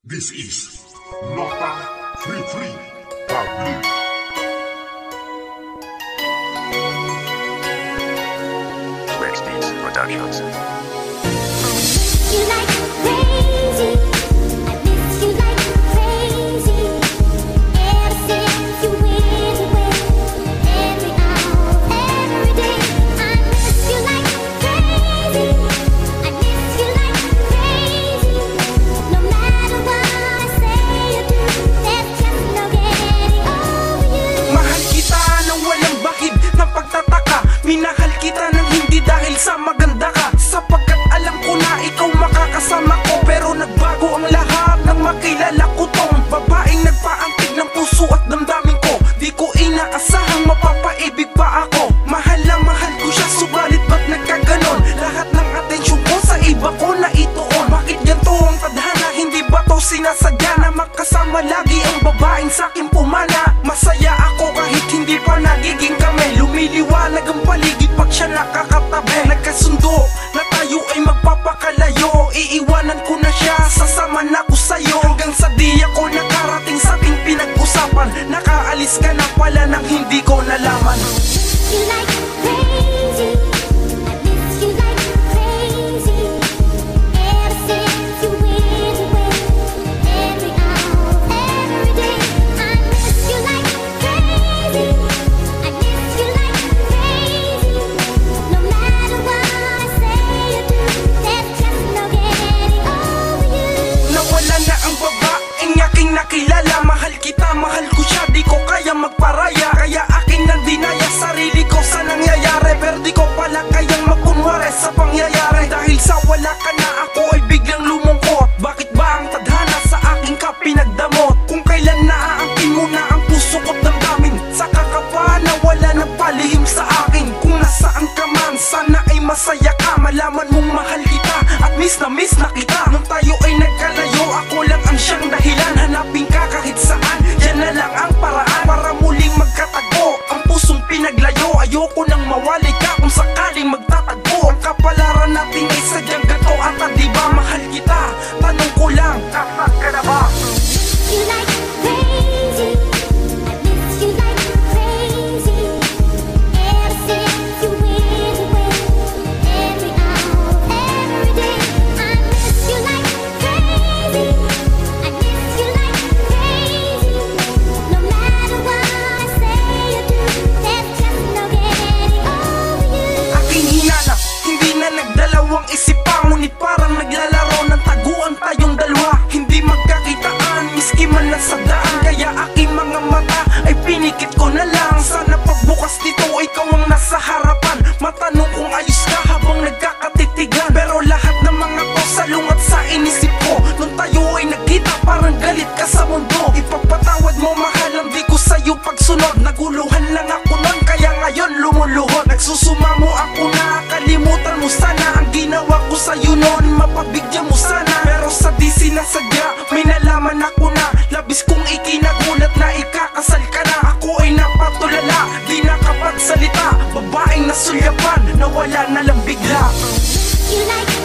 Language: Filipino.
This is Nota Free Public. Flex Beats Productions. You like crazy. I miss you like crazy. Ever since you went away, every hour, every day. I miss you like crazy. I miss you like crazy. No matter what I say or do, there's just no getting over you. Mahal kita nang walang bakit ng pagtataka. Minahal kita nang hindi dahil sa maganda ka, sapagkat alam ko na ikaw makakasama ko. Pero nagbago ang lahat nang makilala ko tong babaeng nagpaantig ng puso at damdamin ko. Di ko inaasahang mapapaibig pa ako. Mahal na mahal ko siya, subalit ba't nagkaganon? Lahat ng atensyon ko sa iba ko na ituon. Bakit ganito ang tadhana? Hindi ba to sinasadya na makasama lagi ang babaeng sa'kin pumana? Masaya ako kahit hindi pa nagiging kami. Lumiliwanag ang paligid pag siya nakakatabi. Nagkasundo na tayo ay magpapakalayo. Iiwanan ko na siya, sasama na ko sa'yo. Hanggang sa di ako nakarating sa ating pinag-usapan. Nakaalis ka na pala nang hindi ko nalaman. You like crazy. I miss you like crazy. Ever since you went away, every hour, every day. I miss you like crazy. I miss you like crazy. No matter what I say or do, there's just no getting over you. Nawala na ang babaeng aking nakilala. Mahal kita, mahal ko siya, di ko kaya magparaya. Kaya aking nandinaya sarili ko sa nangyayari. Pero di ko pala kayang magkunwari sa pangyayari. Dahil sa wala ka na ako ay biglang lumungkot. Bakit ba ang tadhana sa aking ka pinagdamot? Kung kailan naaangkin mo na ang puso ko't damdamin, saka ka pa nawala ng palihim sa akin. Kung nasaan ka man, sana ay masaya ka. Malaman mong mahal kita at miss na kita. Nung tayo ay nagkalayo, ako lang ang siyang dahilan. Hanapin ka kahit saan, yan na lang ang paraan para muling magkatago. Ang pusong pinaglayo, ayoko nang mawali ka kung sakaling magtatagpo. Ang kapalaran natin ay sadyang gato at di ba mahal kita? Tanong ko lang, nasaan ka na ba? You like crazy. I miss you like crazy. Ever since you went away, every hour, every day. I miss you like crazy. I miss you like crazy. No matter what I say or do, there's just no getting over you. Aking hinanap, hindi na nagdalawang isip pa. Ngunit parang naglalaro ng taguan tayong dalawa. Hindi magkakitaan, miski man nasa daan. Kaya aking mga mata ay pinikit ko na lang. Sana pagbukas dito ikaw ang nasa harapan. Matanong kung ayos ka habang nagkakatitigan. Pero lahat ng mga to salungat sa inisip ko. Nung tayo ay nagkita parang galit ka sa mundo. Ipagpatawad mo mahal ang di ko sa'yo pagsunod. Naguluhan lang ako nun kaya ngayon lumuluhod. Nagsusumamo ako na kalimutan mo sana. Ang ginawa ko sa'yo nun mapabigyan mo sana. Pero sa di sinasadya may nalaman ako na labis kong ikinagulat na ikakasal ka na. Ako ay napatulala, di nakapagsalita. Babaeng nasulyapan, nawala na lang bigla. You like